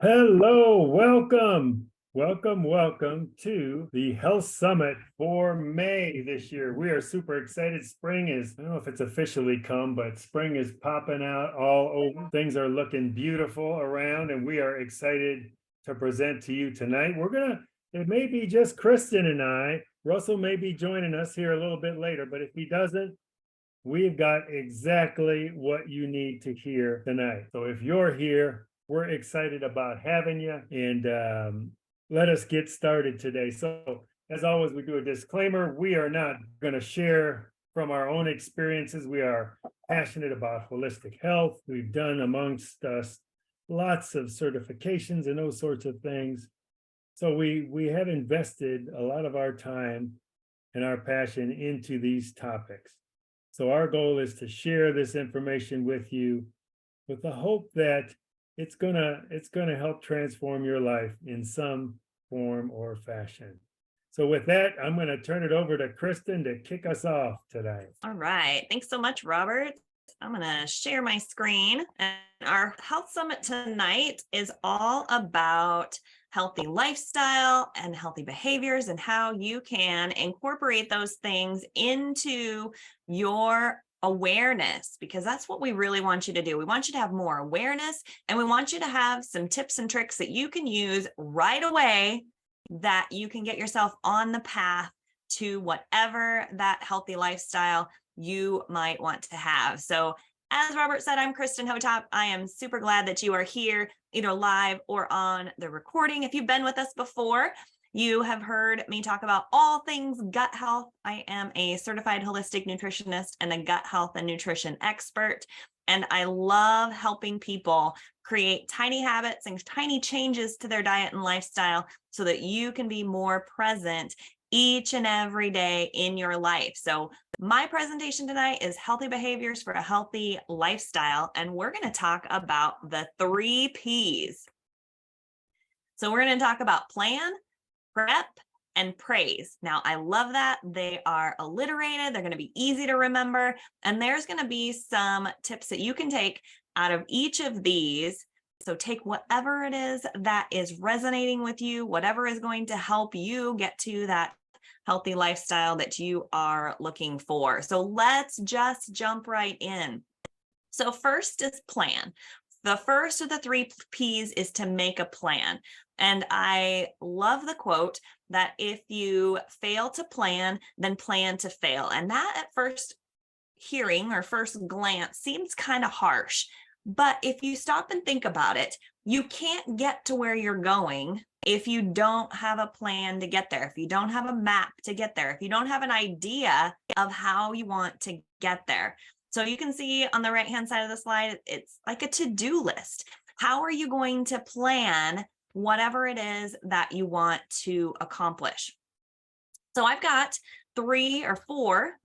Hello, welcome to the Health Summit for May this year. We are super excited. Spring is, I don't know if it's officially come, but spring is popping out all over. Things are looking beautiful around, and we are excited to present to you tonight. It may be just Kristen and I. Russell may be joining us here a little bit later, but if he doesn't, we've got exactly what you need to hear tonight. So if you're here, we're excited about having you, and let us get started today. So as always, we do a disclaimer. We are not going to share from our own experiences. We are passionate about holistic health. We've done amongst us lots of certifications and those sorts of things. So we have invested a lot of our time and our passion into these topics. So our goal is to share this information with you with the hope that it's gonna help transform your life in some form or fashion. So with that, I'm gonna turn it over to Kristen to kick us off today. All right. Thanks so much, Robert. I'm going to share my screen. And our health summit tonight is all about healthy lifestyle and healthy behaviors and how you can incorporate those things into your awareness, because that's what we really want you to do. We want you to have more awareness, and we want you to have some tips and tricks that you can use right away that you can get yourself on the path to whatever that healthy lifestyle you might want to have. So as Robert said, I'm Kristen Hotop. I am super glad that you are here, either live or on the recording. If you've been with us before, you have heard me talk about all things gut health. I am a certified holistic nutritionist and a gut health and nutrition expert. And I love helping people create tiny habits and tiny changes to their diet and lifestyle so that you can be more present each and every day in your life. So my presentation tonight is healthy behaviors for a healthy lifestyle, and we're going to talk about the 3 Ps. So we're going to talk about plan, prep, and praise. Now, I love that. They are alliterated. They're going to be easy to remember. And there's going to be some tips that you can take out of each of these. So take whatever it is that is resonating with you, whatever is going to help you get to that healthy lifestyle that you are looking for. So let's just jump right in. So first is plan. The first of the 3 Ps is to make a plan. And I love the quote that if you fail to plan, then plan to fail. And that at first hearing or first glance seems kind of harsh. But if you stop and think about it, you can't get to where you're going if you don't have a plan to get there, if you don't have a map to get there, if you don't have an idea of how you want to get there. So you can see on the right-hand side of the slide, it's like a to-do list. How are you going to plan whatever it is that you want to accomplish? So I've got 4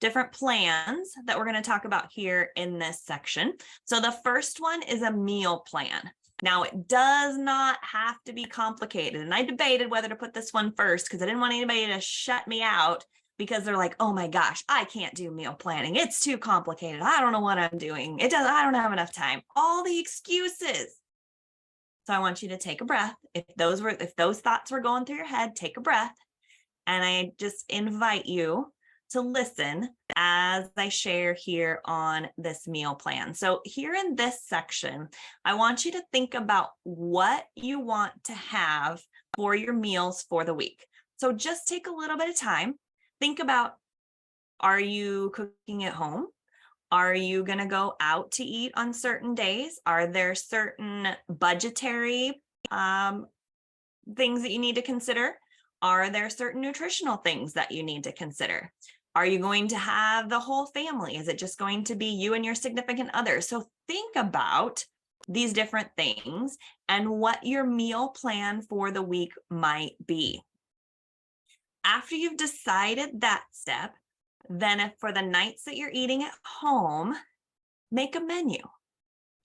different plans that we're going to talk about here in this section. So the first one is a meal plan. Now, it does not have to be complicated. And I debated whether to put this one first because I didn't want anybody to shut me out because they're like, oh my gosh, I can't do meal planning. It's too complicated. I don't know what I'm doing. I don't have enough time. All the excuses. So I want you to take a breath. If those thoughts were going through your head, take a breath. And I just invite you to listen as I share here on this meal plan. So here in this section, I want you to think about what you want to have for your meals for the week. So just take a little bit of time. Think about, are you cooking at home? Are you going to go out to eat on certain days? Are there certain budgetary things that you need to consider? Are there certain nutritional things that you need to consider? Are you going to have the whole family? Is it just going to be you and your significant other? So think about these different things and what your meal plan for the week might be. After you've decided that step, then if for the nights that you're eating at home, make a menu.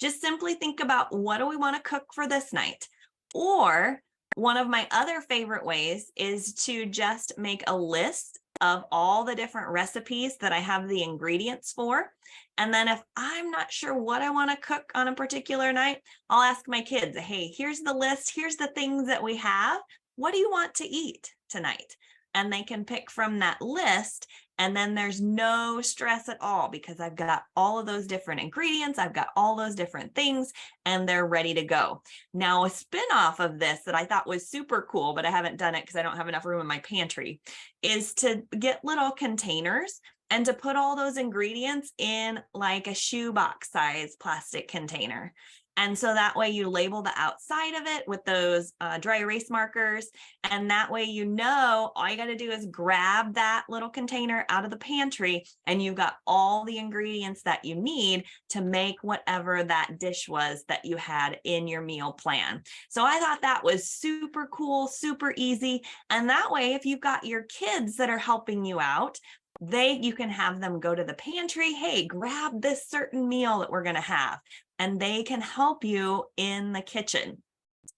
Just simply think about, what do we want to cook for this night? Or one of my other favorite ways is to just make a list of all the different recipes that I have the ingredients for. And then if I'm not sure what I want to cook on a particular night, I'll ask my kids, hey, here's the list. Here's the things that we have. What do you want to eat tonight? And they can pick from that list. And then there's no stress at all because I've got all of those different ingredients. I've got all those different things and they're ready to go. Now, a spinoff of this that I thought was super cool, but I haven't done it because I don't have enough room in my pantry, is to get little containers and to put all those ingredients in like a shoebox size plastic container. And so that way you label the outside of it with those dry erase markers. And that way, you know, all you got to do is grab that little container out of the pantry and you've got all the ingredients that you need to make whatever that dish was that you had in your meal plan. So I thought that was super cool, super easy. And that way, if you've got your kids that are helping you out, you can have them go to the pantry. Hey, grab this certain meal that we're going to have. And they can help you in the kitchen.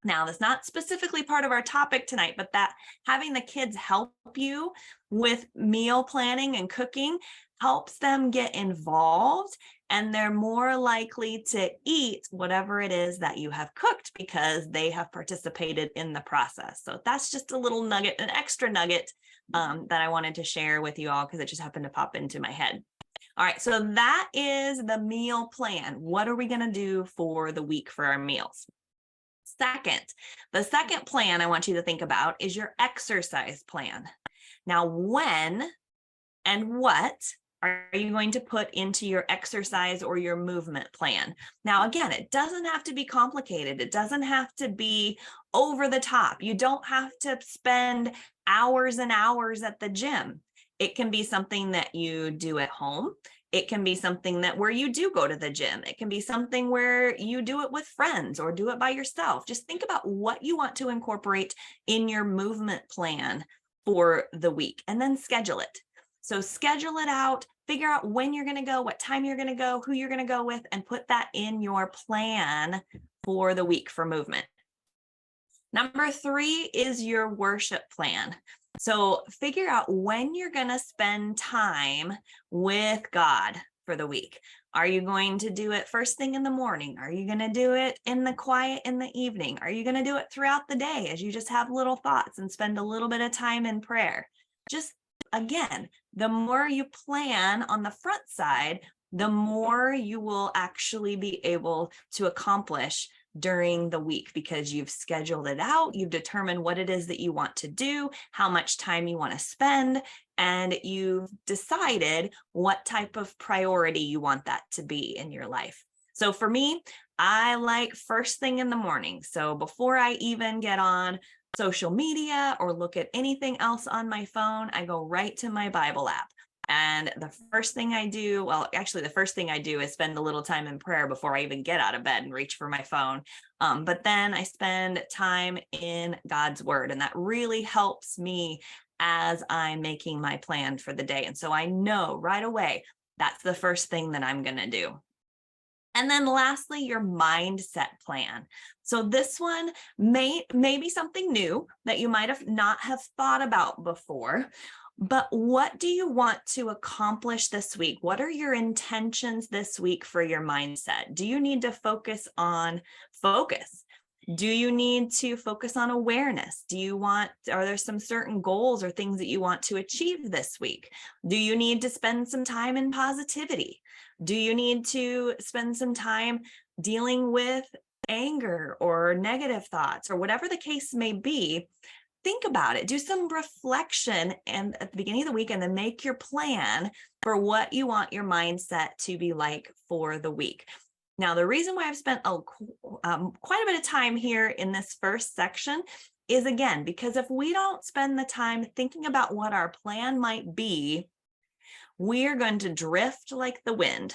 Now, that's not specifically part of our topic tonight, but that having the kids help you with meal planning and cooking helps them get involved, and they're more likely to eat whatever it is that you have cooked because they have participated in the process. So that's just a little nugget, an extra nugget that I wanted to share with you all because it just happened to pop into my head. All right, so that is the meal plan. What are we going to do for the week for our meals? The second plan I want you to think about is your exercise plan. Now, when and what are you going to put into your exercise or your movement plan? Now, again, it doesn't have to be complicated. It doesn't have to be over the top. You don't have to spend hours and hours at the gym. It can be something that you do at home. It can be something that where you do go to the gym. It can be something where you do it with friends or do it by yourself. Just think about what you want to incorporate in your movement plan for the week and then schedule it. So schedule it out, figure out when you're going to go, what time you're going to go, who you're going to go with, and put that in your plan for the week for movement. Number 3 is your worship plan. So figure out when you're going to spend time with God for the week. Are you going to do it first thing in the morning? Are you going to do it in the quiet in the evening? Are you going to do it throughout the day as you just have little thoughts and spend a little bit of time in prayer? Just again, the more you plan on the front side, the more you will actually be able to accomplish during the week because you've scheduled it out, you've determined what it is that you want to do, how much time you want to spend, and you've decided what type of priority you want that to be in your life. So for me, I like first thing in the morning. So before I even get on social media or look at anything else on my phone, I go right to my Bible app. And the first thing I do, the first thing I do is spend a little time in prayer before I even get out of bed and reach for my phone. But then I spend time in God's word, and that really helps me as I'm making my plan for the day. And so I know right away, that's the first thing that I'm going to do. And then lastly, your mindset plan. So this one may be something new that you might have not have thought about before. But what do you want to accomplish this week? What are your intentions this week for your mindset? Do you need to focus on focus? Do you need to focus on awareness? Are there some certain goals or things that you want to achieve this week? Do you need to spend some time in positivity? Do you need to spend some time dealing with anger or negative thoughts or whatever the case may be? Think about it, do some reflection and at the beginning of the week, and then make your plan for what you want your mindset to be like for the week. Now, the reason why I've spent quite a bit of time here in this first section is, again, because if we don't spend the time thinking about what our plan might be, we're going to drift like the wind.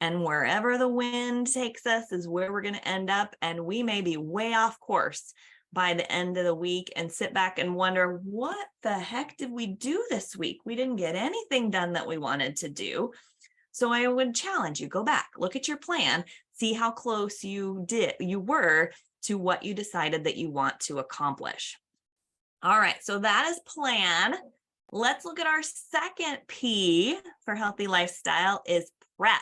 And wherever the wind takes us is where we're going to end up. And we may be way off course by the end of the week and sit back and wonder, what the heck did we do this week? We didn't get anything done that we wanted to do. So I would challenge you, go back, look at your plan, see how close you were to what you decided that you want to accomplish. All right, so that is plan. Let's look at our second P for healthy lifestyle is prep.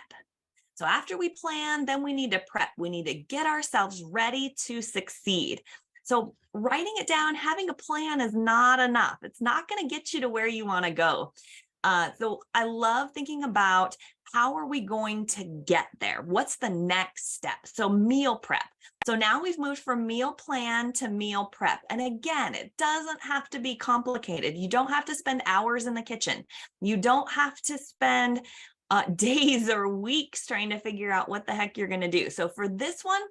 So after we plan, then we need to prep. We need to get ourselves ready to succeed. So writing it down, having a plan is not enough. It's not going to get you to where you want to go. So I love thinking about how are we going to get there? What's the next step? So meal prep. So now we've moved from meal plan to meal prep. And again, it doesn't have to be complicated. You don't have to spend hours in the kitchen. You don't have to spend days or weeks trying to figure out what the heck you're going to do. So for this one,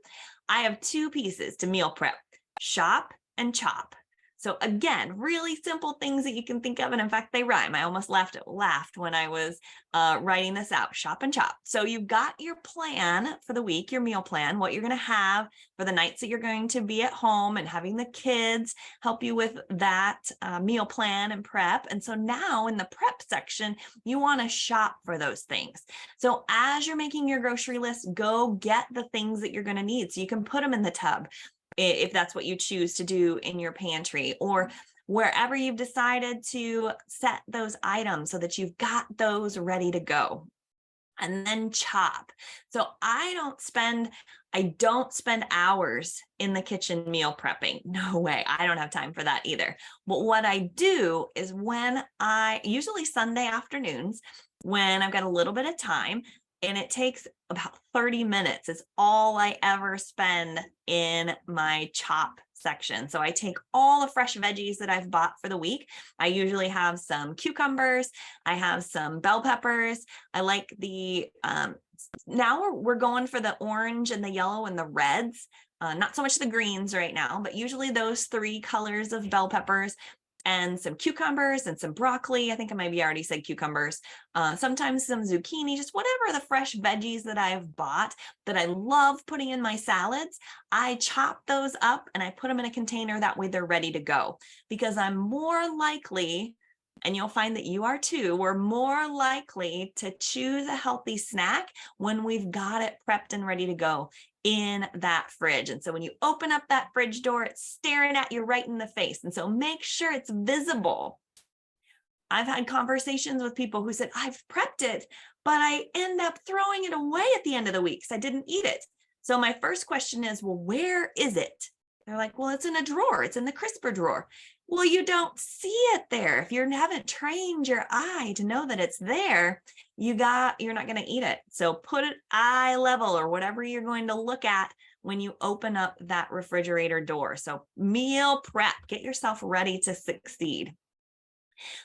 I have two pieces to meal prep: shop and chop. So again, really simple things that you can think of. And in fact, they rhyme. I almost laughed when I was writing this out: shop and chop. So you've got your plan for the week, your meal plan, what you're going to have for the nights that you're going to be at home, and having the kids help you with that meal plan and prep. And so now in the prep section, you want to shop for those things. So as you're making your grocery list, go get the things that you're going to need so you can put them in the tub, if that's what you choose to do in your pantry, or wherever you've decided to set those items so that you've got those ready to go. And then chop. So I don't spend hours in the kitchen meal prepping. No way. I don't have time for that either. But what I do is usually Sunday afternoons, when I've got a little bit of time, and it takes about 30 minutes, is all I ever spend in my chop section. So I take all the fresh veggies that I've bought for the week. I usually have some cucumbers. I have some bell peppers. I like now we're going for the orange and the yellow and the reds. Not so much the greens right now, but usually those three colors of bell peppers, and some cucumbers and some broccoli. I think I maybe already said cucumbers. Sometimes some zucchini, just whatever the fresh veggies that I've bought that I love putting in my salads. I chop those up and I put them in a container. That way they're ready to go, because I'm more likely, and you'll find that you are too, we're more likely to choose a healthy snack when we've got it prepped and ready to go in that fridge. And so when you open up that fridge door, it's staring at you right in the face. And so make sure it's visible. I've had conversations with people who said, I've prepped it, but I end up throwing it away at the end of the week because I didn't eat it. So my first question is, well, where is it? They're like, well, it's in a drawer. It's in the crisper drawer. Well, you don't see it there. If you haven't trained your eye to know that it's there, you're not going to eat it. So put it eye level, or whatever you're going to look at when you open up that refrigerator door. So meal prep, get yourself ready to succeed.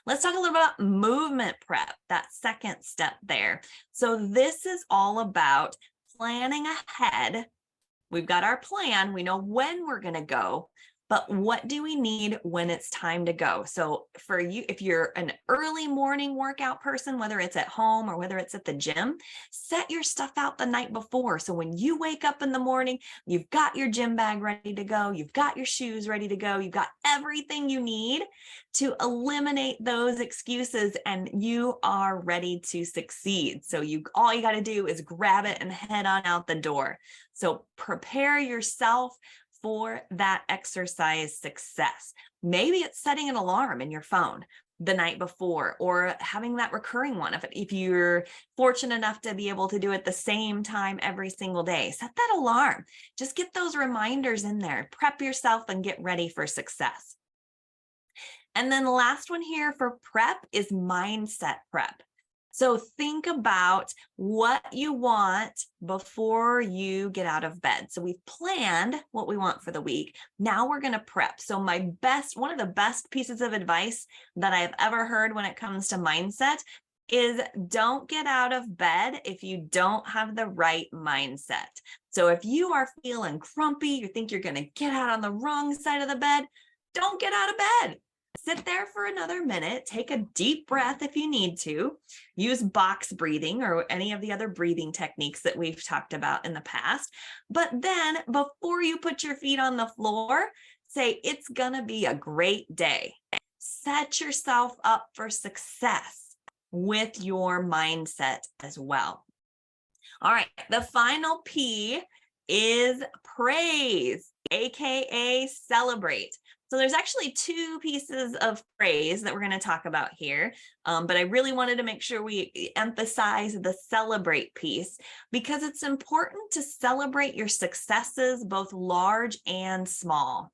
Let's talk a little about movement prep, that second step there. So this is all about planning ahead. We've got our plan. We know when we're going to go, but what do we need when it's time to go? So for you, if you're an early morning workout person, whether it's at home or whether it's at the gym, set your stuff out the night before. So when you wake up in the morning, you've got your gym bag ready to go. You've got your shoes ready to go. You've got everything you need to eliminate those excuses, and you are ready to succeed. So all you got to do is grab it and head on out the door. So prepare yourself for that exercise success. Maybe it's setting an alarm in your phone the night before, or having that recurring one. If you're fortunate enough to be able to do it the same time every single day, set that alarm. Just get those reminders in there. Prep yourself and get ready for success. And then the last one here for prep is mindset prep. So think about what you want before you get out of bed. So we've planned what we want for the week. Now we're going to prep. So one of the best pieces of advice that I've ever heard when it comes to mindset is don't get out of bed if you don't have the right mindset. So if you are feeling grumpy, you think you're going to get out on the wrong side of the bed, don't get out of bed. Sit there for another minute, take a deep breath if you need to, use box breathing or any of the other breathing techniques that we've talked about in the past. But then before you put your feet on the floor, say, it's going to be a great day. Set yourself up for success with your mindset as well. All right, the final P is praise, aka celebrate. So there's actually two pieces of praise that we're going to talk about here. But I really wanted to make sure we emphasize the celebrate piece because it's important to celebrate your successes, both large and small.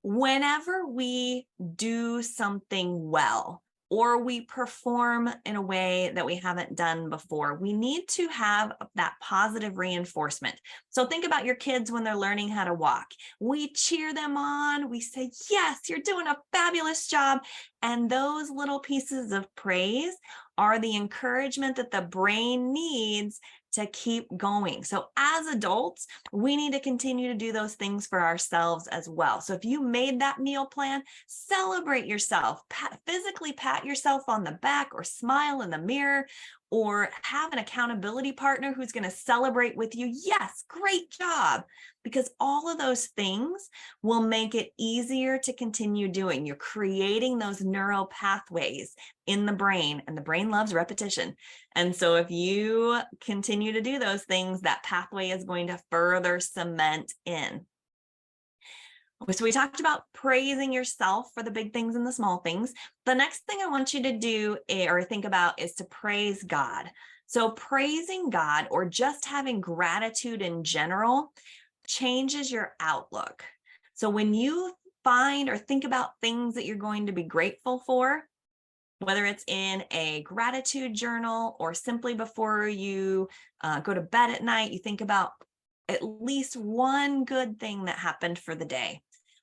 Whenever we do something well, or we perform in a way that we haven't done before, we need to have that positive reinforcement. So think about your kids when they're learning how to walk. We cheer them on. We say, yes, you're doing a fabulous job. And those little pieces of praise are the encouragement that the brain needs to keep going. So as adults, we need to continue to do those things for ourselves as well. So if you made that meal plan, celebrate yourself, physically pat yourself on the back or smile in the mirror, or have an accountability partner who's going to celebrate with you. Yes, great job. Because all of those things will make it easier to continue doing. You're creating those neural pathways in the brain, and the brain loves repetition. And so if you continue to do those things, that pathway is going to further cement in. So we talked about praising yourself for the big things and the small things. The next thing I want you to do or think about is to praise God. So praising God, or just having gratitude in general, changes your outlook. So when you find or think about things that you're going to be grateful for, whether it's in a gratitude journal or simply before you go to bed at night, you think about at least one good thing that happened for the day.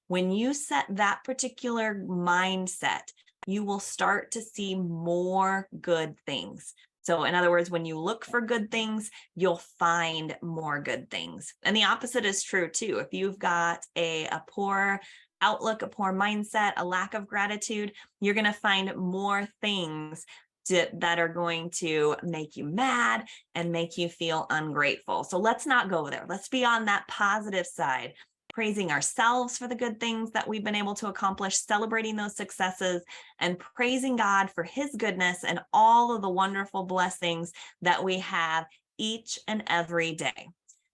When you set that particular mindset, you will start to see more good things. So in other words, when you look for good things, you'll find more good things. And the opposite is true too. If you've got a poor outlook, a poor mindset, a lack of gratitude, you're going to find more things that are going to make you mad and make you feel ungrateful. So let's not go there. Let's be on that positive side, praising ourselves for the good things that we've been able to accomplish, celebrating those successes, and praising God for his goodness and all of the wonderful blessings that we have each and every day.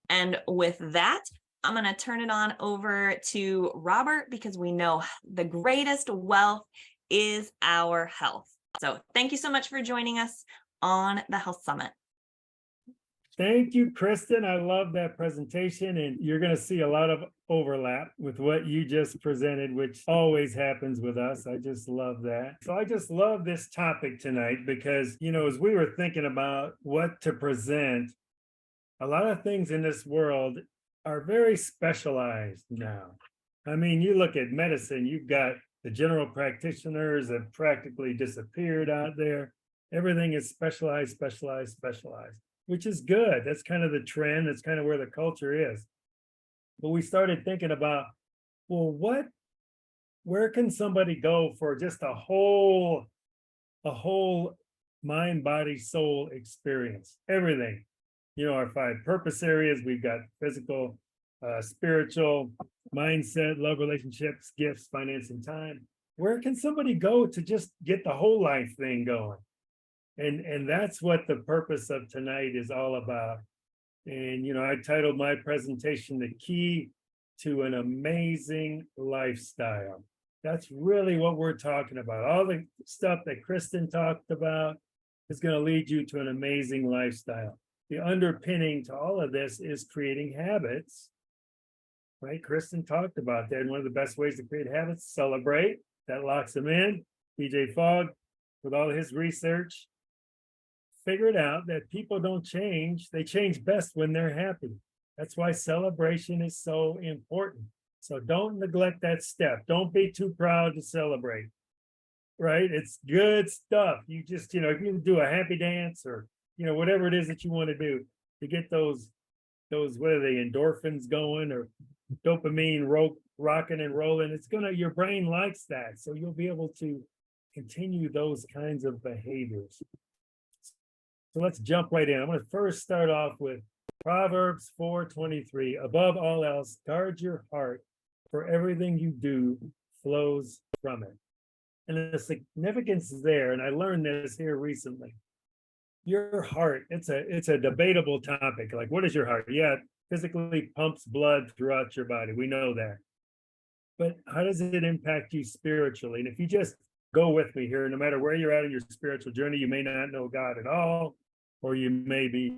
And with that, I'm going to turn it on over to Robert, because we know the greatest wealth is our health. So thank you so much for joining us on the Health Summit. Thank you, Kristen. I love that presentation, and you're going to see a lot of overlap with what you just presented, which always happens with us. I just love that. So I just love this topic tonight because, as we were thinking about what to present, a lot of things in this world are very specialized now. I mean, you look at medicine, you've got the general practitioners have practically disappeared out there. Everything is specialized, which is good. That's kind of the trend. That's kind of where the culture is. But we started thinking about, well, where can somebody go for just a whole mind, body, soul experience? Everything. Our 5 purpose areas, we've got physical, spiritual, mindset, love, relationships, gifts, finance, and time. Where can somebody go to just get the whole life thing going? And that's what the purpose of tonight is all about. And, I titled my presentation, The Key to an Amazing Lifestyle. That's really what we're talking about. All the stuff that Kristen talked about is going to lead you to an amazing lifestyle. The underpinning to all of this is creating habits, right? Kristen talked about that. And one of the best ways to create habits, celebrate. That locks them in. BJ Fogg, with all his research, figured out that people don't change. They change best when they're happy. That's why celebration is so important. So don't neglect that step. Don't be too proud to celebrate, right? It's good stuff. You just, if you do a happy dance or, whatever it is that you want to do to get those, what are they, endorphins going or dopamine rocking and rolling, your brain likes that. So you'll be able to continue those kinds of behaviors. So let's jump right in. I'm going to first start off with Proverbs 4:23. Above all else, guard your heart, for everything you do flows from it. And the significance is there, and I learned this here recently. Your heart, it's a debatable topic. Like, what is your heart? Yeah, it physically pumps blood throughout your body. We know that. but how does it impact you spiritually? And if you just go with me here, no matter where you're at in your spiritual journey, you may not know God at all, or you may be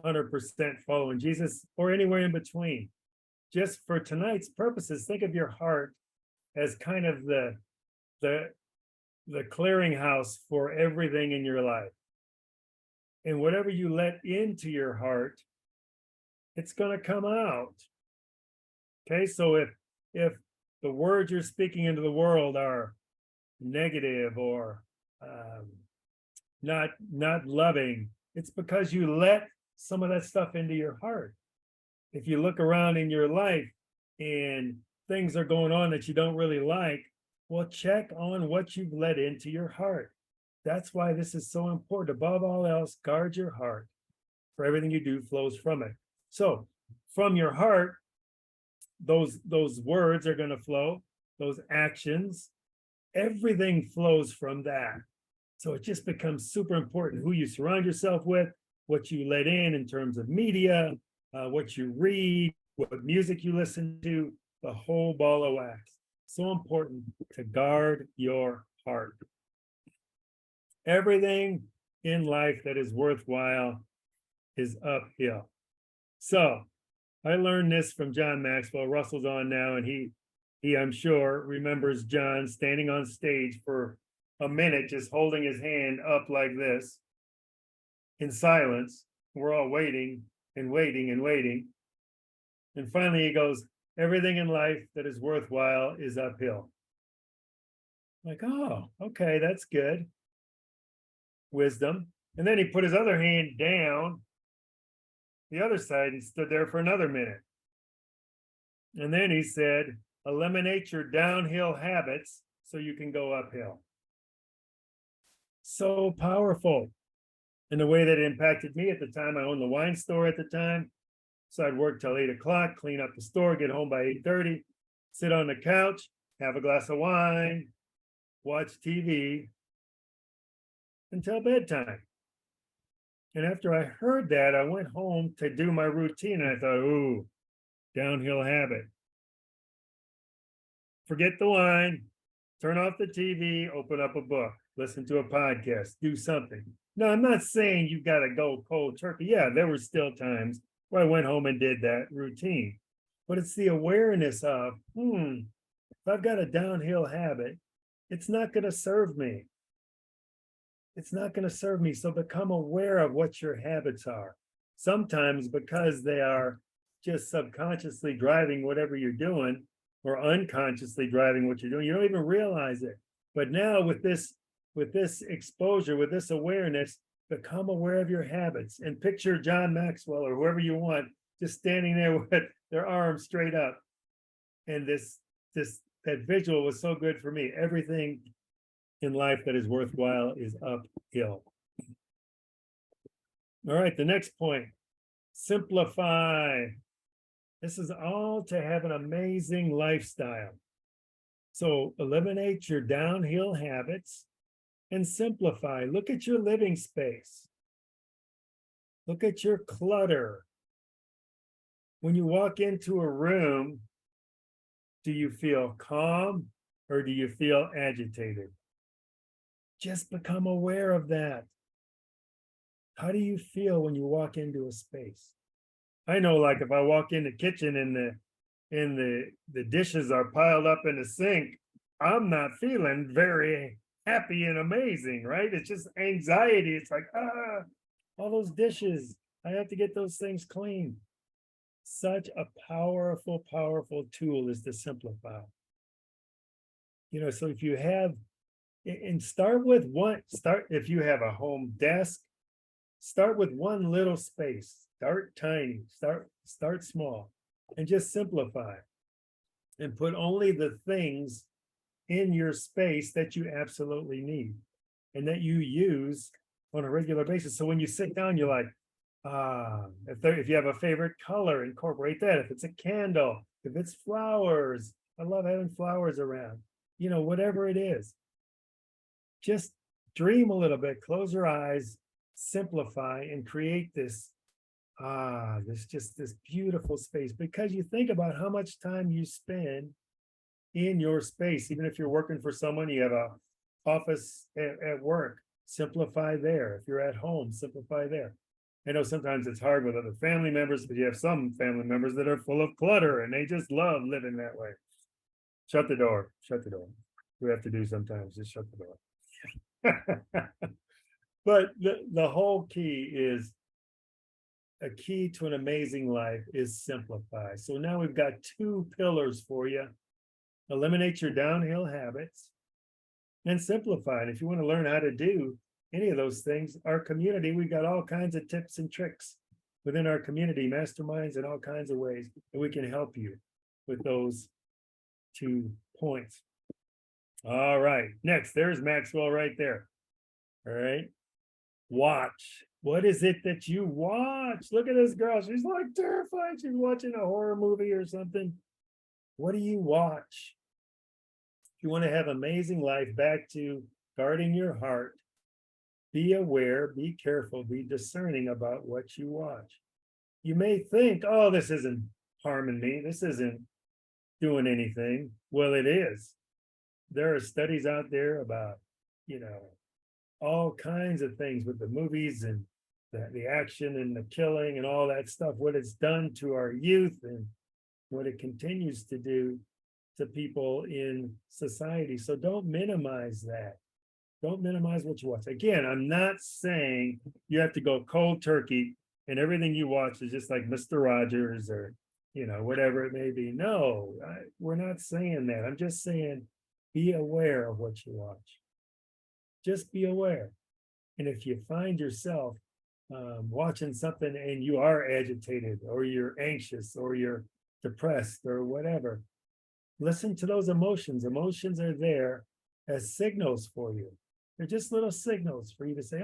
100% following Jesus, or anywhere in between. Just for tonight's purposes, think of your heart as kind of the the clearinghouse for everything in your life. And whatever you let into your heart, it's going to come out. Okay, so if the words you're speaking into the world are negative or not loving, it's because you let some of that stuff into your heart. If you look around in your life and things are going on that you don't really like, well, check on what you've let into your heart. That's why this is so important. Above all else, guard your heart, for everything you do flows from it. So from your heart, those words are going to flow, those actions, everything flows from that. So it just becomes super important who you surround yourself with, what you let in terms of media, what you read, what music you listen to, the whole ball of wax. So important to guard your heart. Everything in life that is worthwhile is uphill. So I learned this from John Maxwell. Russell's on now, and he I'm sure remembers John standing on stage for a minute, just holding his hand up like this in silence. We're all waiting and waiting and waiting. And finally he goes, everything in life that is worthwhile is uphill. Like, oh, okay, that's good. Wisdom. And then he put his other hand down the other side and stood there for another minute. And then he said, eliminate your downhill habits so you can go uphill. So powerful. In the way that it impacted me at the time, I owned the wine store at the time. So I'd work till 8 o'clock, clean up the store, get home by 8:30, sit on the couch, have a glass of wine, watch TV until bedtime. And after I heard that, I went home to do my routine and I thought, ooh, downhill habit. Forget the wine, turn off the TV, open up a book, listen to a podcast, do something. Now, I'm not saying you got to go cold turkey. Yeah, there were still times where I went home and did that routine. But it's the awareness of, if I've got a downhill habit, it's not going to serve me. It's not going to serve me. So become aware of what your habits are. Sometimes because they are just subconsciously driving whatever you're doing, or unconsciously driving what you're doing, you don't even realize it. But now with this exposure, with this awareness, become aware of your habits and picture John Maxwell or whoever you want just standing there with their arms straight up. And that visual was so good for me. Everything in life that is worthwhile is uphill. All right, the next point, simplify. This is all to have an amazing lifestyle. So eliminate your downhill habits and simplify. Look at your living space. Look at your clutter. When you walk into a room, do you feel calm or do you feel agitated? Just become aware of that. How do you feel when you walk into a space? I know, like if I walk in the kitchen and the dishes are piled up in the sink, I'm not feeling very happy and amazing, right? It's just anxiety. It's like, all those dishes, I have to get those things clean. Such a powerful, powerful tool is to simplify. So if you have, and if you have a home desk, start with one little space. Start tiny, start small, and just simplify. And put only the things in your space that you absolutely need and that you use on a regular basis. So when you sit down, you're like, if you have a favorite color, incorporate that. If it's a candle, if it's flowers, I love having flowers around, whatever it is. Just dream a little bit, close your eyes, simplify, and create this beautiful space, because you think about how much time you spend in your space. Even if you're working for someone, you have a office at work, simplify there. If you're at home, simplify there. I know sometimes it's hard with other family members, but you have some family members that are full of clutter and they just love living that way. Shut the door. Shut the door. We have to do sometimes. Just shut the door. But the whole key is a key to an amazing life is simplify. So now we've got two pillars for you. Eliminate your downhill habits and simplify. And if you want to learn how to do any of those things, our community, we've got all kinds of tips and tricks within our community, masterminds in all kinds of ways, and we can help you with those 2 points. All right, next, there's Maxwell right there. All right, watch. What is it that you watch? Look at this girl. She's like terrified. She's watching a horror movie or something. What do you watch? If you want to have amazing life, back to guarding your heart, be aware, be careful, be discerning about what you watch. You may think, oh, this isn't harming me. This isn't doing anything. Well, it is. There are studies out there about, all kinds of things with the movies and the action and the killing and all that stuff, what it's done to our youth and what it continues to do to people in society. So don't minimize that. Don't minimize what you watch. Again, I'm not saying you have to go cold turkey and everything you watch is just like Mr. Rogers or, whatever it may be. No, we're not saying that. I'm just saying be aware of what you watch. Just be aware. And if you find yourself watching something and you are agitated or you're anxious or you're depressed or whatever, listen to those emotions. Emotions are there as signals for you. They're just little signals for you to say,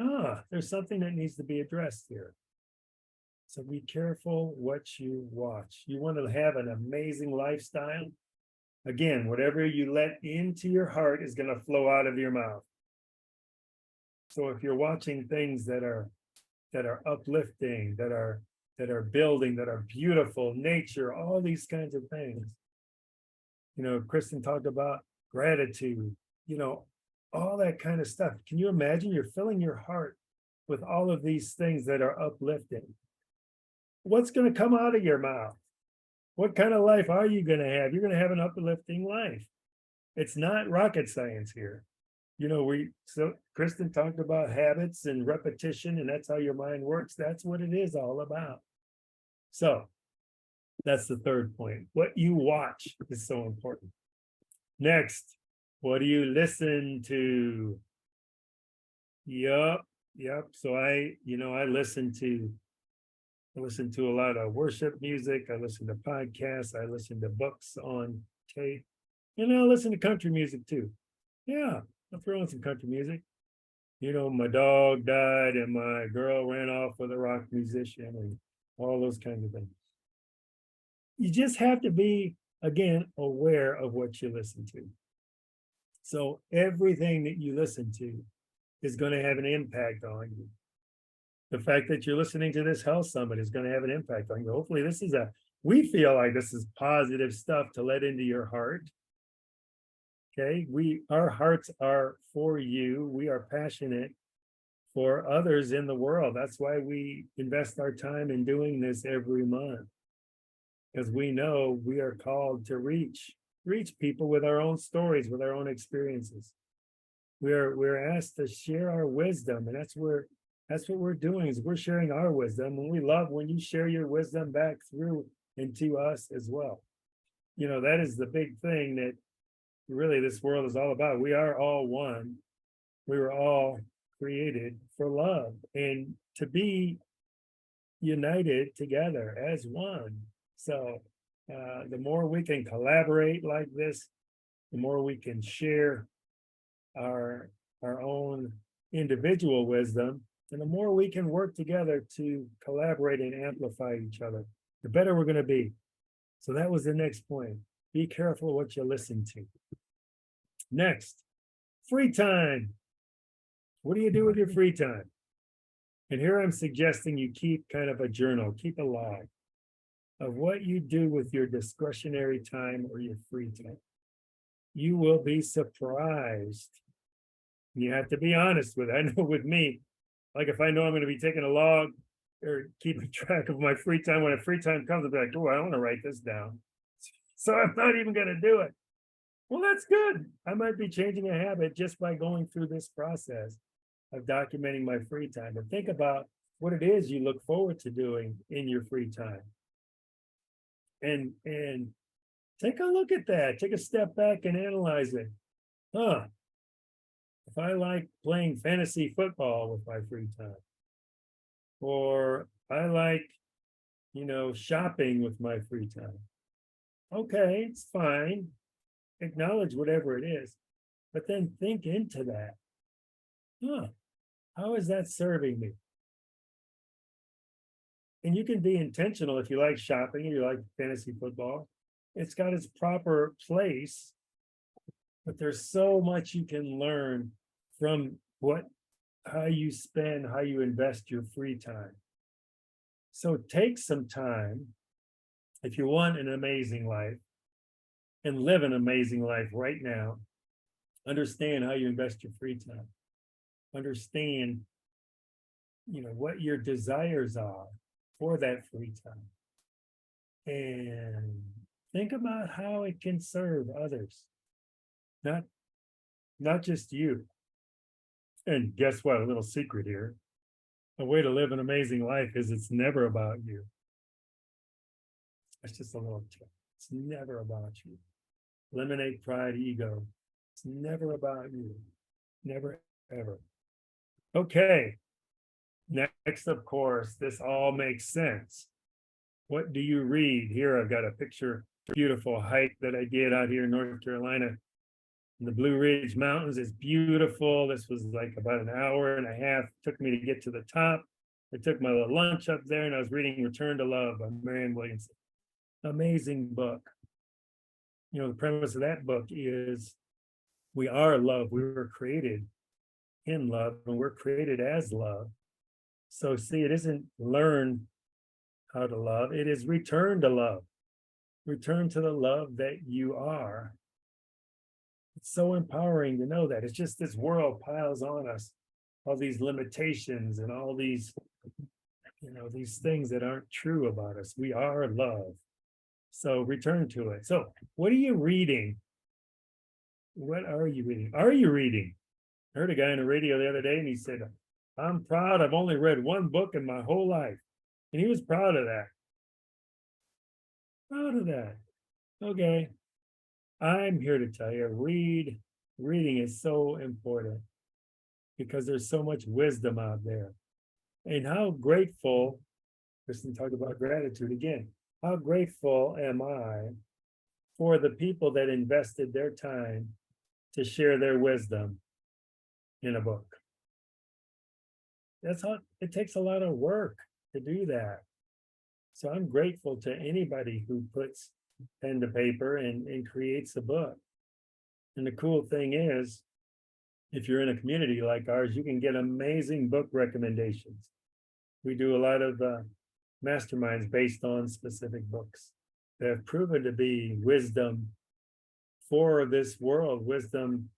there's something that needs to be addressed here. So be careful what you watch. You want to have an amazing lifestyle. Again, whatever you let into your heart is going to flow out of your mouth. So if you're watching things that are uplifting, that are building, that are beautiful, nature, all these kinds of things. Kristen talked about gratitude, all that kind of stuff. Can you imagine you're filling your heart with all of these things that are uplifting? What's going to come out of your mouth? What kind of life are you going to have? You're going to have an uplifting life. It's not rocket science here. So Kristen talked about habits and repetition, and that's how your mind works. That's what it is all about. So that's the third point. What you watch is so important. Next, what do you listen to? Yep. So I listen to a lot of worship music. I listen to podcasts. I listen to books on tape. And I listen to country music too. Yeah. I'll throw in some country music. My dog died and my girl ran off with a rock musician and all those kinds of things. You just have to be, again, aware of what you listen to. So everything that you listen to is going to have an impact on you. The fact that you're listening to this health summit is going to have an impact on you. Hopefully we feel like this is positive stuff to let into your heart. Okay, our hearts are for you. We are passionate for others in the world. That's why we invest our time in doing this every month, because we know we are called to reach people with our own stories, with our own experiences. We're asked to share our wisdom, and that's what we're doing, is we're sharing our wisdom. And we love when you share your wisdom back through into us as well. That is the big thing that really this world is all about. We are all one. We were all created for love and to be united together as one. So the more we can collaborate like this, the more we can share our own individual wisdom, and the more we can work together to collaborate and amplify each other, the better we're going to be. So that was the next point. Be careful what you listen to. Next, free time. What do you do with your free time? And here I'm suggesting you keep kind of a journal, keep a log of what you do with your discretionary time or your free time. you will be surprised. You have to be honest with it. I know with me, like if I know I'm going to be taking a log or keeping track of my free time, when a free time comes, I'll be like, oh, I want to write this down. So I'm not even going to do it. Well, that's good. I might be changing a habit just by going through this process of documenting my free time. And think about what it is you look forward to doing in your free time. And take a look at that. Take a step back and analyze it. Huh. If I like playing fantasy football with my free time, or I like, shopping with my free time. Okay, it's fine. Acknowledge whatever it is, but then think into that. Huh, how is that serving me? And you can be intentional if you like shopping and you like fantasy football. It's got its proper place, but there's so much you can learn from how you spend, how you invest your free time. So take some time if you want an amazing life and live an amazing life right now. Understand how you invest your free time. Understand, what your desires are for that free time. And think about how it can serve others, not just you. And guess what? A little secret here. A way to live an amazing life is it's never about you. That's just a little tip. It's never about you. Eliminate pride, ego. It's never about you. Never, ever. Okay. Next, of course, this all makes sense. What do you read? Here, I've got a picture, beautiful hike that I did out here in North Carolina. The Blue Ridge Mountains is beautiful. This was like about an hour and a half. It took me to get to the top. I took my little lunch up there and I was reading Return to Love by Marianne Williamson. Amazing book. The premise of that book is we are love. We were created in love and we're created as love. So see, it isn't learn how to love. It is return to love. Return to the love that you are. It's so empowering to know that. It's just this world piles on us all these limitations and all these, these things that aren't true about us. We are love. So return to it. So what are you reading? What are you reading? Are you reading? I heard a guy on the radio the other day and he said, I'm proud. I've only read one book in my whole life. And he was proud of that. Proud of that. Okay. I'm here to tell you, reading is so important because there's so much wisdom out there. And how grateful, Kristen talked about gratitude again. How grateful am I for the people that invested their time to share their wisdom in a book? It takes a lot of work to do that. So I'm grateful to anybody who puts pen to paper and creates a book. And the cool thing is, if you're in a community like ours, you can get amazing book recommendations. We do a lot of masterminds based on specific books that have proven to be wisdom for this world, wisdom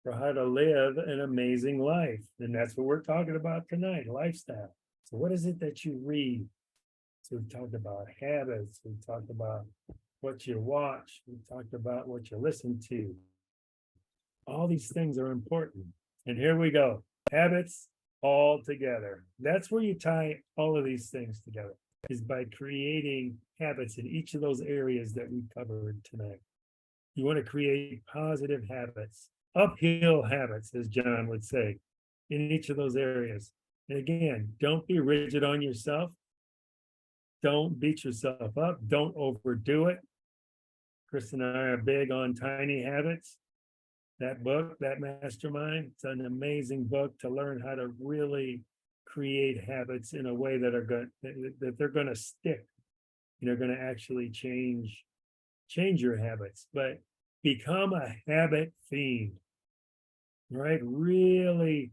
for how to live an amazing life. And that's what we're talking about tonight, lifestyle. So what is it that you read? So we talked about habits, we talked about what you watch, we talked about what you listen to. All these things are important. And here we go, habits all together. That's where you tie all of these things together, is by creating habits in each of those areas that we covered tonight. You want to create positive habits, uphill habits, as John would say, in each of those areas. And again, don't be rigid on yourself. Don't beat yourself up. Don't overdo it. Chris and I are big on tiny habits. That book, that mastermind, it's an amazing book to learn how to really create habits in a way that they're going to stick. You're going to actually change your habits, but become a habit fiend, right? Really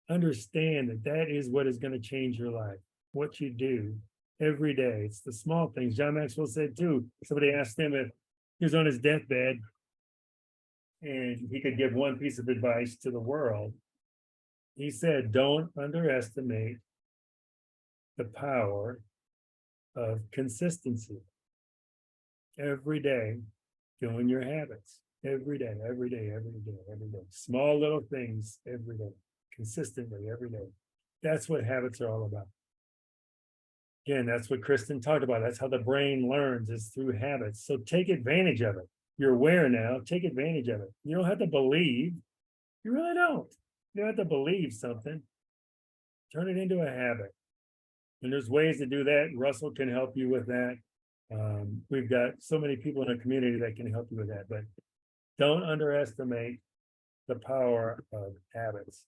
understand that is what is going to change your life. What you do every day. It's the small things. John Maxwell said too. Somebody asked him if he was on his deathbed, and he could give one piece of advice to the world, he said, don't underestimate the power of consistency. Every day, doing your habits. Every day, every day, every day, every day. Small little things every day, consistently every day. That's what habits are all about. Again, that's what Kristen talked about. That's how the brain learns, is through habits. So take advantage of it. You're aware now, take advantage of it. You don't have to believe. You really don't. You don't have to believe something. Turn it into a habit. And there's ways to do that. Russell can help you with that. We've got so many people in the community that can help you with that, but don't underestimate the power of habits.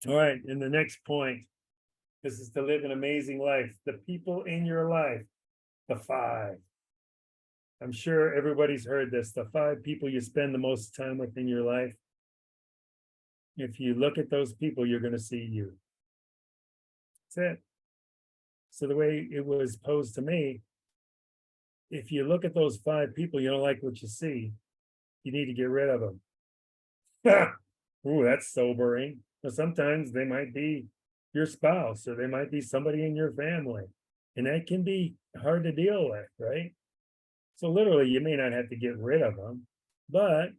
All right, and the next point, this is to live an amazing life. The people in your life, the five. I'm sure everybody's heard this, the five people you spend the most time with in your life. If you look at those people, you're going to see you. That's it. So the way it was posed to me, if you look at those five people, you don't like what you see, you need to get rid of them. Ooh, that's sobering. Well, sometimes they might be your spouse, or they might be somebody in your family, and that can be hard to deal with, right? So literally, you may not have to get rid of them, but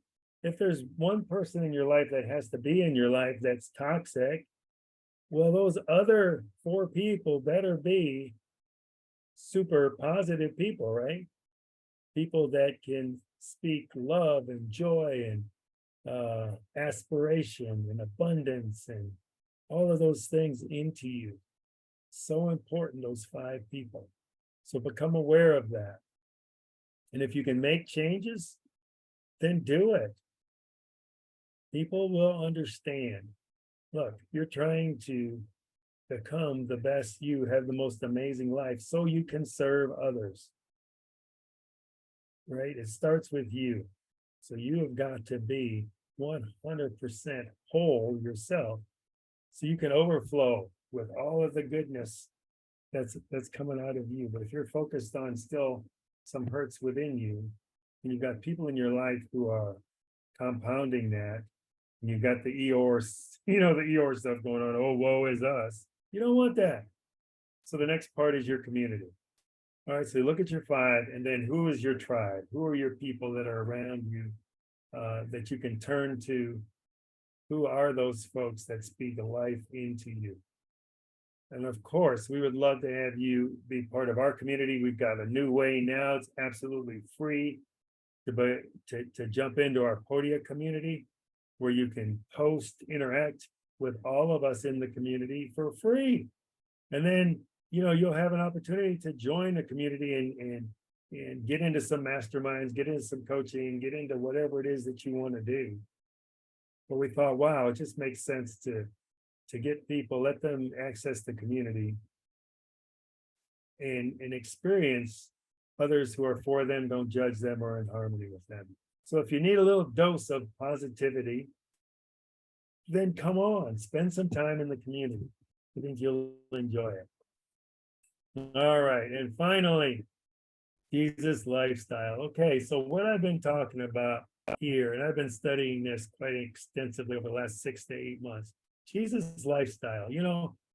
if there's one person in your life that has to be in your life that's toxic, well, those other four people better be super positive people, right? People that can speak love and joy and aspiration and abundance and all of those things into you. So important, those five people. So become aware of that. And if you can make changes, then do it. People will understand. Look, you're trying to become the best you, have the most amazing life, so you can serve others. Right? It starts with you. So you have got to be 100% whole yourself, so you can overflow with all of the goodness that's coming out of you. But if you're focused on still some hurts within you, and you've got people in your life who are compounding that, and you've got the Eeyore, the Eeyore stuff going on, oh, woe is us. You don't want that. So the next part is your community. All right, so look at your five, and then who is your tribe? Who are your people that are around you that you can turn to? Who are those folks that speak life into you? And of course, we would love to have you be part of our community. We've got a new way now. It's absolutely free to jump into our Podia community, where you can post, interact with all of us in the community for free. And then, you'll have an opportunity to join the community and get into some masterminds, get into some coaching, get into whatever it is that you want to do. But we thought, wow, it just makes sense to get people, let them access the community and experience others who are for them, don't judge them, or in harmony with them. So if you need a little dose of positivity, then come on, spend some time in the community. I think you'll enjoy it. All right, and finally, Jesus lifestyle. Okay, so what I've been talking about here, and I've been studying this quite extensively over the last 6 to 8 months. Jesus lifestyle.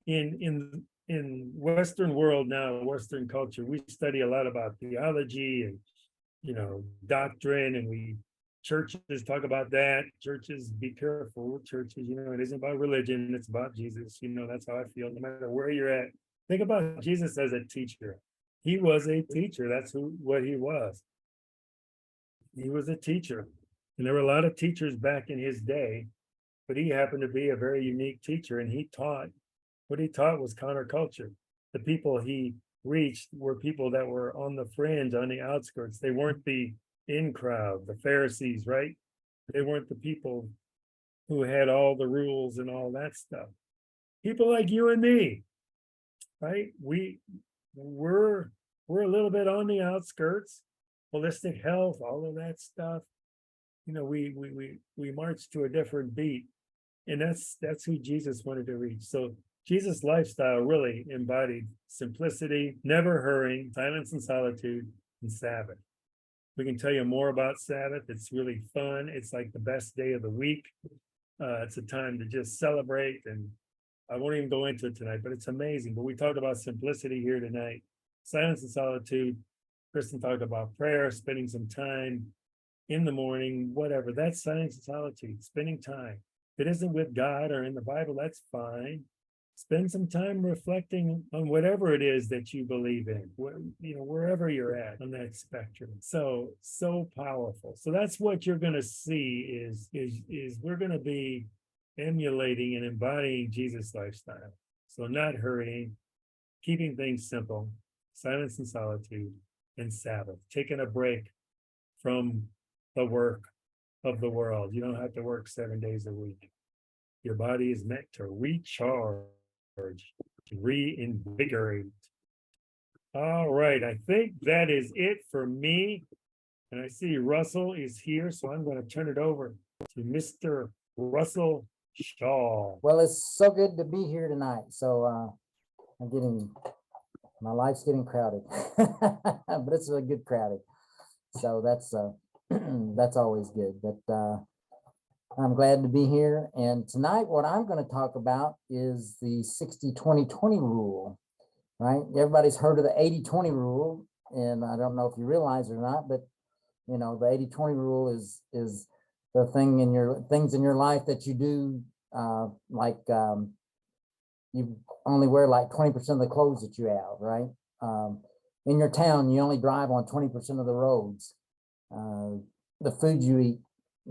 In Western world now, Western culture, we study a lot about theology and doctrine, and churches talk about that. Churches, be careful with churches. It isn't about religion, it's about Jesus. That's how I feel. No matter where you're at, think about Jesus as a teacher. He was a teacher. That's what he was. He was a teacher. And there were a lot of teachers back in his day, but he happened to be a very unique teacher, and what he taught was counterculture. The people he reached were people that were on the fringe, on the outskirts. They weren't the in crowd, the Pharisees, right? They weren't the people who had all the rules and all that stuff. People like you and me, right? We're a little bit on the outskirts, holistic health, all of that stuff. We march to a different beat, and that's who Jesus wanted to reach. So Jesus' lifestyle really embodied simplicity, never hurrying, silence and solitude, and Sabbath. We can tell you more about Sabbath. It's really fun. It's like the best day of the week. It's a time to just celebrate, and I won't even go into it tonight, but it's amazing. But we talked about simplicity here tonight, silence and solitude. Kristen talked about prayer, spending some time in the morning, whatever. That's silence and solitude, spending time. If it isn't with God or in the Bible, that's fine. Spend some time reflecting on whatever it is that you believe in, wherever you're at on that spectrum. So powerful. So that's what you're going to see is we're going to be emulating and embodying Jesus' lifestyle. So not hurrying, keeping things simple, silence and solitude, and Sabbath, taking a break from the work of the world. You don't have to work 7 days a week. Your body is meant to recharge, to reinvigorate. All right, I think that is it for me. And I see Russell is here, so I'm going to turn it over to Mr. Russell Shaw. Well, it's so good to be here tonight. So my life's getting crowded, but it's a good crowded. So that's always good. But I'm glad to be here. And tonight, what I'm going to talk about is the 60-20-20 rule, right? Everybody's heard of the 80-20 rule, and I don't know if you realize it or not, but the 80-20 rule is the things in your life that you do, you only wear like 20% of the clothes that you have, right? In your town, you only drive on 20% of the roads. The food you eat,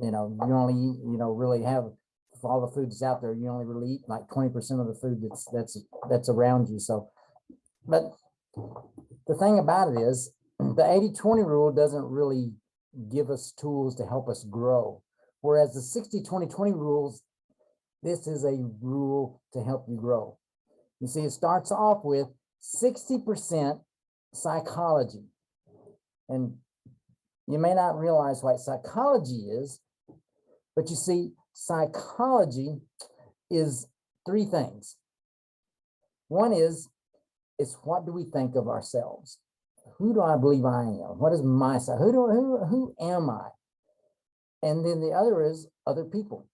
you only eat, really have all the food that's out there. You only really eat like 20% of the food that's around you. So, but the thing about it is the 80-20 rule doesn't really give us tools to help us grow. Whereas the 60-20-20 rules, this is a rule to help you grow. You see, it starts off with 60% psychology. And you may not realize what psychology is, but you see, psychology is three things. One is, it's what do we think of ourselves? Who do I believe I am? What is my side? Who am I? And then the other is other people.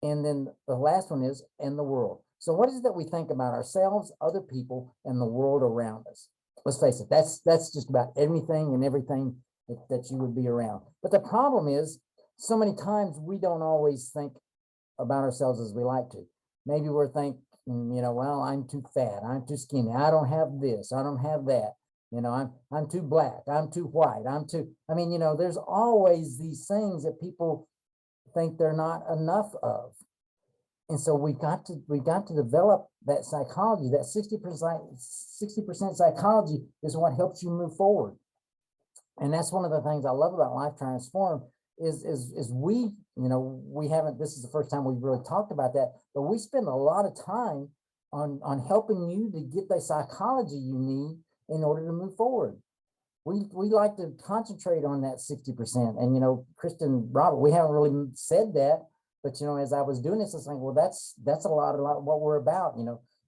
And then the last one is in the world. So what is it that we think about ourselves, other people, and the world around us? Let's face it, that's just about everything that you would be around. But the problem is, so many times we don't always think about ourselves as we like to. Maybe we're thinking, well, I'm too fat, I'm too skinny, I don't have this, I don't have that. I'm too black, I'm too white, there's always these things that people think they're not enough of. And so we've got to develop that psychology. That 60% psychology is what helps you move forward. And that's one of the things I love about Life Transformed is we haven't, this is the first time we've really talked about that, but we spend a lot of time on helping you to get the psychology you need in order to move forward. We like to concentrate on that 60%. And, Kristen, Robert, we haven't really said that, but, as I was doing this, I was like, well, that's a lot of what we're about.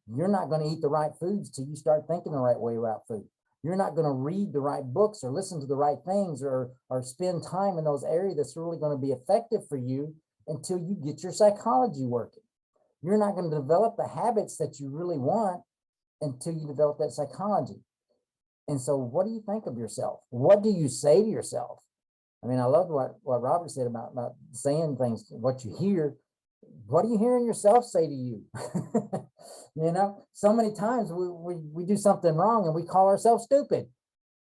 You're not going to eat the right foods till you start thinking the right way about food. You're not going to read the right books or listen to the right things or spend time in those areas that's really going to be effective for you until you get your psychology working. You're not going to develop the habits that you really want until you develop that psychology. And so what do you think of yourself? What do you say to yourself? I love what Robert said about saying things, what you hear. What are you hearing yourself say to you? So many times we do something wrong and we call ourselves stupid.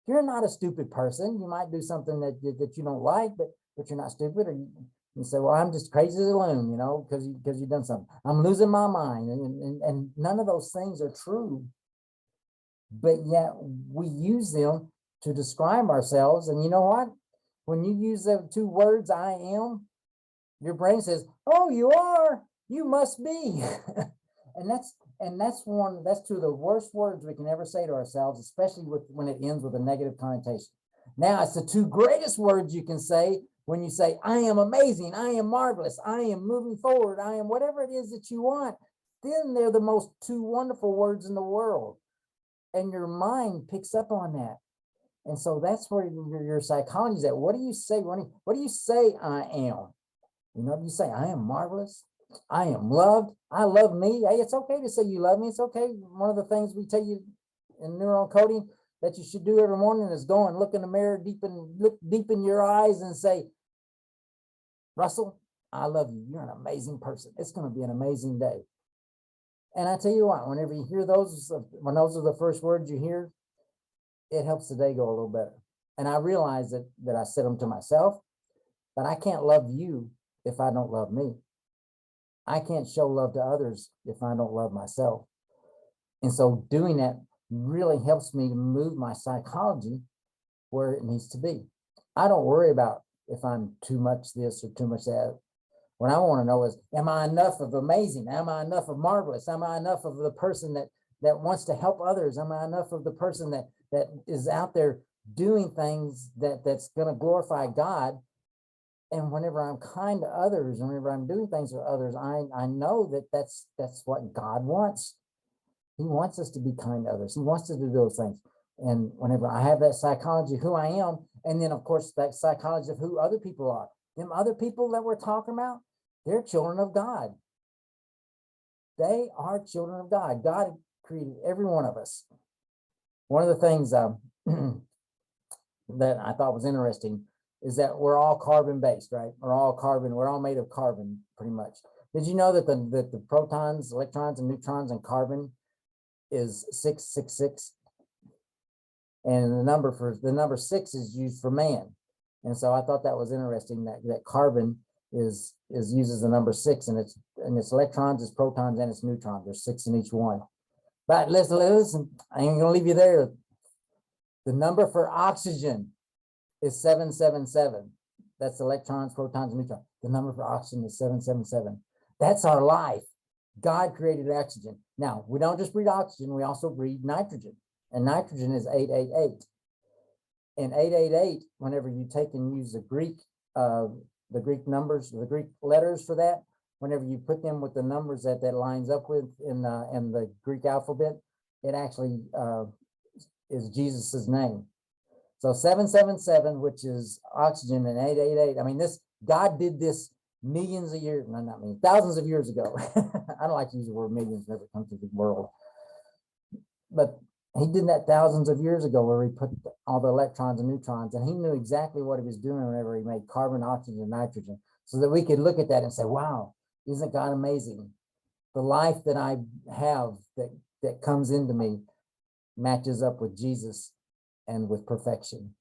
You're not a stupid person. You might do something that you don't like, but you're not stupid. Or you say, well, I'm just crazy as a loon, because you've done something. I'm losing my mind. And none of those things are true. But yet we use them to describe ourselves. And you know what? When you use the two words, I am, your brain says, oh, you are, you must be. and that's two of the worst words we can ever say to ourselves, especially when it ends with a negative connotation. Now it's the two greatest words you can say when you say, I am amazing, I am marvelous, I am moving forward, I am whatever it is that you want. Then they're the most two wonderful words in the world. And your mind picks up on that. And so that's where your psychology is at. What do you say? What do you say I am? You know, you say, I am marvelous. I am loved. I love me. Hey, it's okay to say you love me. It's okay. One of the things we tell you in neural coding that you should do every morning is go and look in the mirror, look deep in your eyes and say, Russell, I love you. You're an amazing person. It's going to be an amazing day. And I tell you what, whenever you hear those, when those are the first words you hear, it helps the day go a little better. And I realize that I said them to myself, but I can't love you if I don't love me. I can't show love to others if I don't love myself. And so doing that really helps me to move my psychology where it needs to be. I don't worry about if I'm too much this or too much that. What I want to know is, am I enough of amazing? Am I enough of marvelous? Am I enough of the person that wants to help others? Am I enough of the person that is out there doing things that's going to glorify God? And whenever I'm kind to others, and whenever I'm doing things for others, I know that's what God wants. He wants us to be kind to others. He wants us to do those things. And whenever I have that psychology of who I am, and then of course that psychology of who other people are, them other people that we're talking about, they're children of God. They are children of God. God created every one of us. One of the things that I thought was interesting is that we're all carbon based, right? We're all made of carbon pretty much. Did you know that the protons, electrons, and neutrons in carbon is 666? And the number 6 is used for man. And so I thought that was interesting that carbon uses the number 6, and its electrons, its protons, and its neutrons. There's 6 in each one. But listen, I ain't gonna leave you there. The number for oxygen is 777. That's electrons, protons, and neutrons. The number for oxygen is 777. That's our life. God created oxygen. Now, we don't just breathe oxygen, we also breathe nitrogen. And nitrogen is 888. And 888, whenever you take and use the Greek numbers, the Greek letters for that, whenever you put them with the numbers that lines up with in the Greek alphabet, it actually is Jesus's name. So 777, which is oxygen, and 888. I mean, God did this millions of years, no, not millions, thousands of years ago. I don't like to use the word millions, never come to the world. But he did that thousands of years ago where he put all the electrons and neutrons, and he knew exactly what he was doing whenever he made carbon, oxygen, and nitrogen, so that we could look at that and say, wow, isn't God amazing? The life that I have that comes into me matches up with Jesus and with perfection.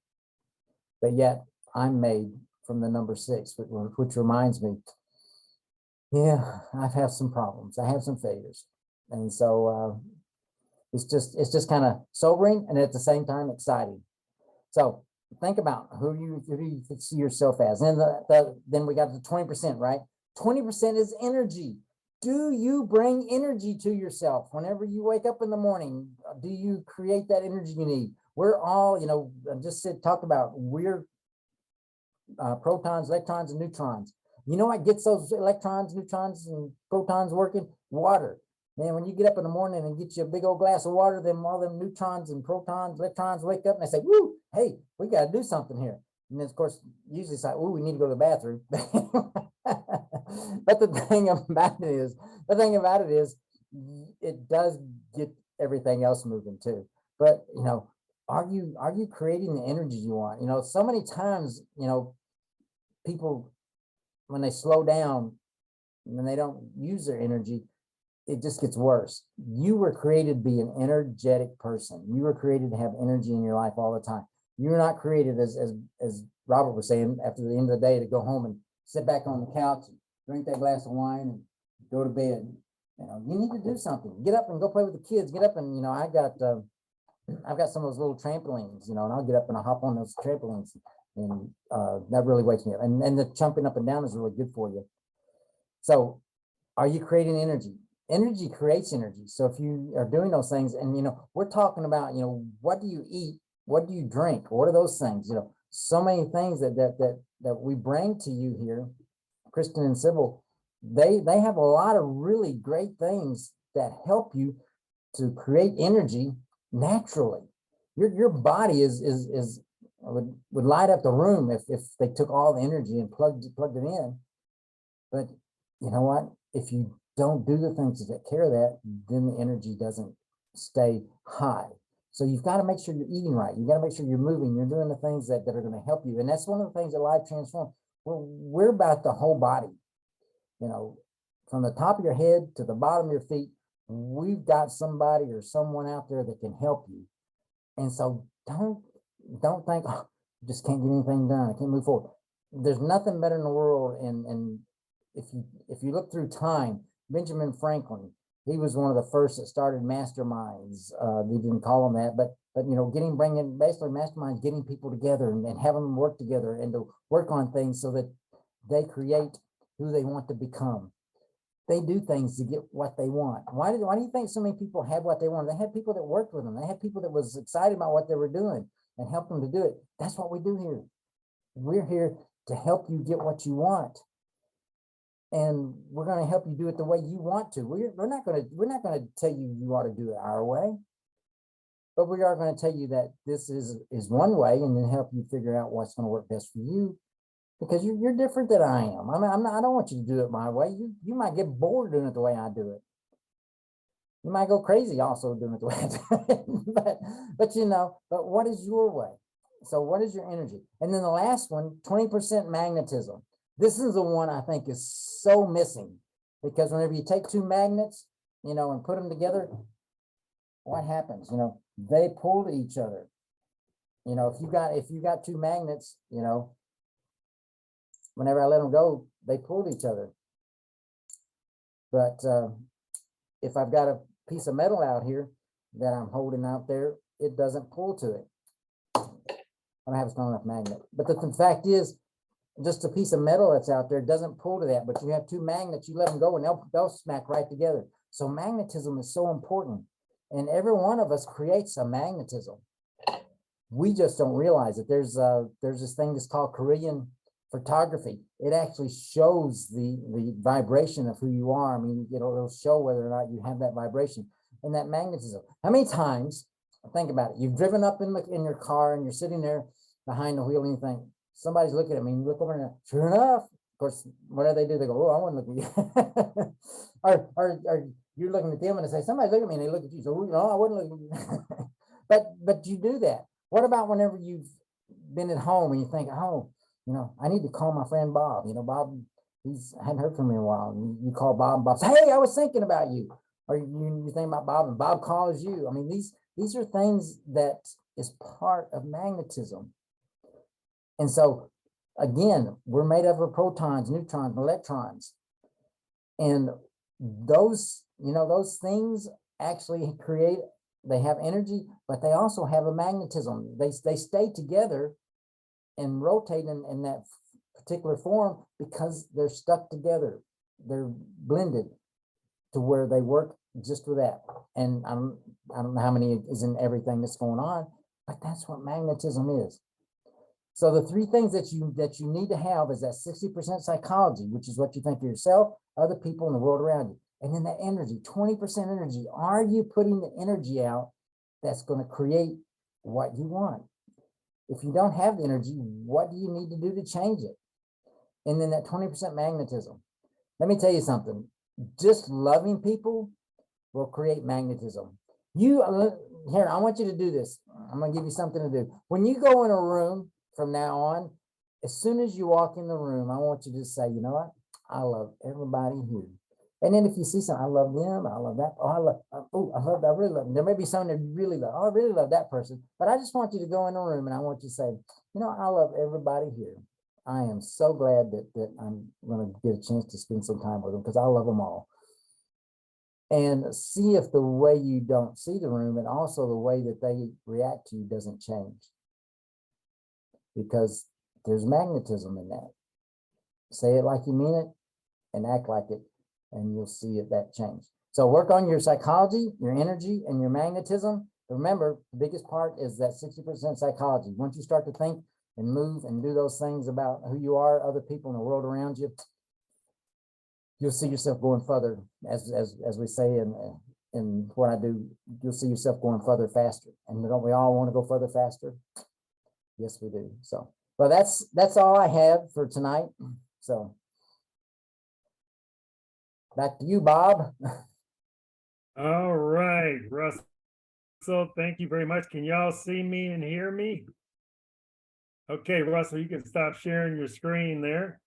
But yet I'm made from the number 6, which reminds me, yeah, I've had some problems. I have some failures. And so it's just kind of sobering and at the same time exciting. So think about who you see yourself as. And then we got the 20%, right? 20% is energy. Do you bring energy to yourself whenever you wake up in the morning? Do you create that energy you need? We're all, talk about we're protons, electrons, and neutrons. You know what gets those electrons, neutrons, and protons working? Water. Man, when you get up in the morning and get you a big old glass of water, all them neutrons and protons, electrons wake up and they say, woo, hey, we got to do something here. And then, of course, usually it's like, ooh, we need to go to the bathroom. But the thing about it is, it does get everything else moving too. But, are you creating the energy you want? So many times, people, when they slow down and they don't use their energy, it just gets worse. You were created to be an energetic person. You were created to have energy in your life all the time. You're not created, as Robert was saying, after the end of the day, to go home and sit back on the couch and drink that glass of wine and go to bed. You need to do something. Get up and go play with the kids. Get up and, I've got some of those little trampolines, and I'll get up and I'll hop on those trampolines, and that really wakes me up. And the jumping up and down is really good for you. So are you creating energy? Energy creates energy. So if you are doing those things, and we're talking about, what do you eat? What do you drink? What are those things? So many things that we bring to you here, Kristen and Sybil. They have a lot of really great things that help you to create energy naturally. your body would light up the room if they took all the energy and plugged it in. But you know what? If you don't do the things to take care of that, then the energy doesn't stay high. So you've got to make sure you're eating right. You got to make sure you're moving. You're doing the things that are going to help you. And that's one of the things that Life Transform. We're about the whole body. You know, from the top of your head to the bottom of your feet, we've got somebody or someone out there that can help you. And so don't think, oh, I just can't get anything done. I can't move forward. There's nothing better in the world. And if you look through time, Benjamin Franklin, he was one of the first that started masterminds. They didn't call them that, but you know, bringing basically masterminds, getting people together and having them work together and to work on things so that they create who they want to become. They do things to get what they want. Why do you think so many people have what they want? They had people that worked with them. They had people that was excited about what they were doing and helped them to do it. That's what we do here. We're here to help you get what you want. And we're going to help you do it the way you want to. We're not going to tell you ought to do it our way, but we are going to tell you that this is one way, and then help you figure out what's going to work best for you, because you're different than I am. I mean, I don't want you to do it my way. You might get bored doing it the way I do it. You might go crazy also doing it the way I do it. but what is your way? So what is your energy? And then the last one, 20% magnetism. This is the one I think is so missing, because whenever you take two magnets, and put them together, what happens? They pull to each other. If you got two magnets, whenever I let them go, they pull to each other. But if I've got a piece of metal out here that I'm holding out there, it doesn't pull to it. I don't have a strong enough magnet. But the fact is, just a piece of metal that's out there doesn't pull to that, but you have two magnets, you let them go and they'll smack right together. So magnetism is so important. And every one of us creates a magnetism. We just don't realize it. There's this thing that's called Korean photography. It actually shows the vibration of who you are. I mean, it'll show whether or not you have that vibration and that magnetism. How many times, think about it, you've driven up in your car and you're sitting there behind the wheel and you think, somebody's looking at me, and you look over and sure enough, of course, what do? They go, oh, I want to look at you. or you're looking at them and they say, somebody's looking at me, and they look at you. So, I wouldn't look at you. but you do that. What about whenever you've been at home and you think, oh, I need to call my friend Bob. Bob, hadn't heard from me in a while. And you call Bob, and Bob says, hey, I was thinking about you. Or you think about Bob, and Bob calls you. I mean, these are things that is part of magnetism. And so, again, we're made up of protons, neutrons, and electrons. And those things actually they have energy, but they also have a magnetism. They stay together and rotate in that particular form because they're stuck together. They're blended to where they work just with that. And I don't know how many is in everything that's going on, but that's what magnetism is. So the three things that you need to have is that 60% psychology, which is what you think of yourself, other people, and the world around you. And then that energy, 20% energy. Are you putting the energy out that's going to create what you want? If you don't have the energy, what do you need to do to change it? And then that 20% magnetism. Let me tell you something. Just loving people will create magnetism. Here, I want you to do this. I'm going to give you something to do. When you go in a room, from now on, as soon as you walk in the room, I want you to say, you know what? I love everybody here. And then if you see something, I love them, I love that. I really love them. There may be someone that really love, I really love that person. But I just want you to go in the room and I want you to say, I love everybody here. I am so glad that I'm going to get a chance to spend some time with them because I love them all. And see if the way you don't see the room and also the way that they react to you doesn't change. Because there's magnetism in that. Say it like you mean it and act like it, and you'll see that change. So work on your psychology, your energy, and your magnetism. Remember, the biggest part is that 60% psychology. Once you start to think and move and do those things about who you are, other people in the world around you, you'll see yourself going further, as we say and what I do, you'll see yourself going further faster. And don't we all want to go further faster? Yes, we do. So, but that's all I have for tonight. So back to you, Bob. All right, Russell, thank you very much. Can y'all see me and hear me? Okay, Russell, you can stop sharing your screen there.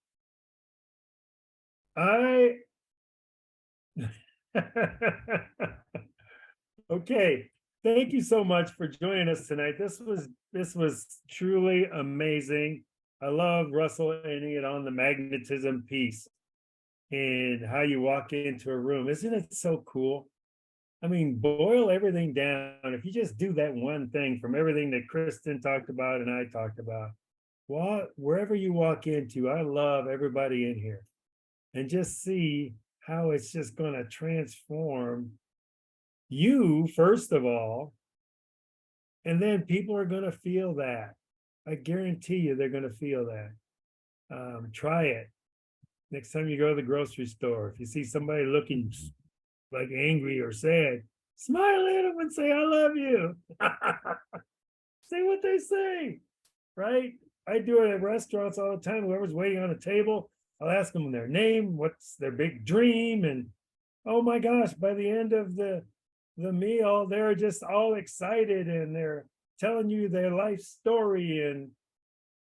Okay, thank you so much for joining us tonight. This was truly amazing. I love Russell ending it on the magnetism piece and how you walk into a room. Isn't it so cool? I mean, boil everything down. If you just do that one thing from everything that Kristen talked about and I talked about, wherever you walk into, I love everybody in here. And just see how it's just going to transform you, first of all, and then people are going to feel that. I guarantee you they're going to feel that. Try it. Next time you go to the grocery store, if you see somebody looking like angry or sad, smile at them and say, I love you. Say what they say, right? I do it at restaurants all the time. Whoever's waiting on a table, I'll ask them their name, what's their big dream, and oh my gosh, by the end of the meal, they're just all excited and they're telling you their life story and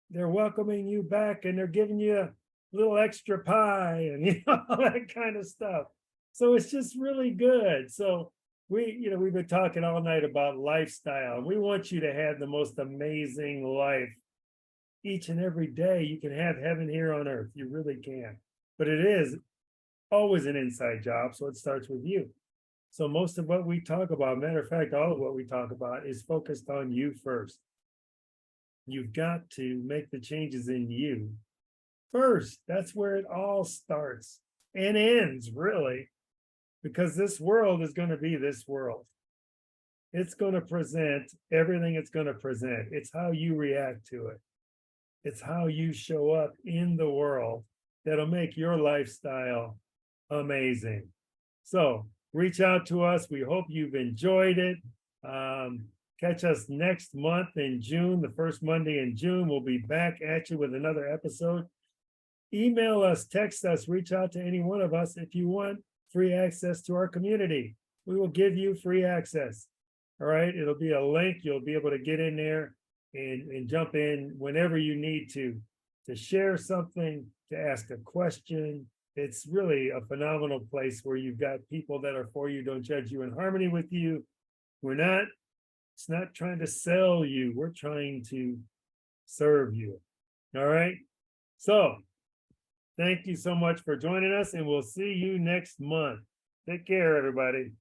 they're welcoming you back and they're giving you a little extra pie and all that kind of stuff. So it's just really good. So we've been talking all night about lifestyle. We want you to have the most amazing life each and every day. You can have heaven here on earth. You really can. But it is always an inside job. So it starts with you. So most of what we talk about, matter of fact, all of what we talk about is focused on you first. You've got to make the changes in you first. That's where it all starts and ends, really, because this world is going to be this world. It's going to present everything it's going to present. It's how you react to it. It's how you show up in the world that'll make your lifestyle amazing. So reach out to us. We hope you've enjoyed it. Catch us next month in June, the first Monday in June. We'll be back at you with another episode. Email us, text us, reach out to any one of us if you want free access to our community. We will give you free access. All right, it'll be a link. You'll be able to get in there and jump in whenever you need to share something, to ask a question. It's really a phenomenal place where you've got people that are for you, don't judge you, in harmony with you. It's not trying to sell you. We're trying to serve you. All right. So thank you so much for joining us, and we'll see you next month. Take care, everybody.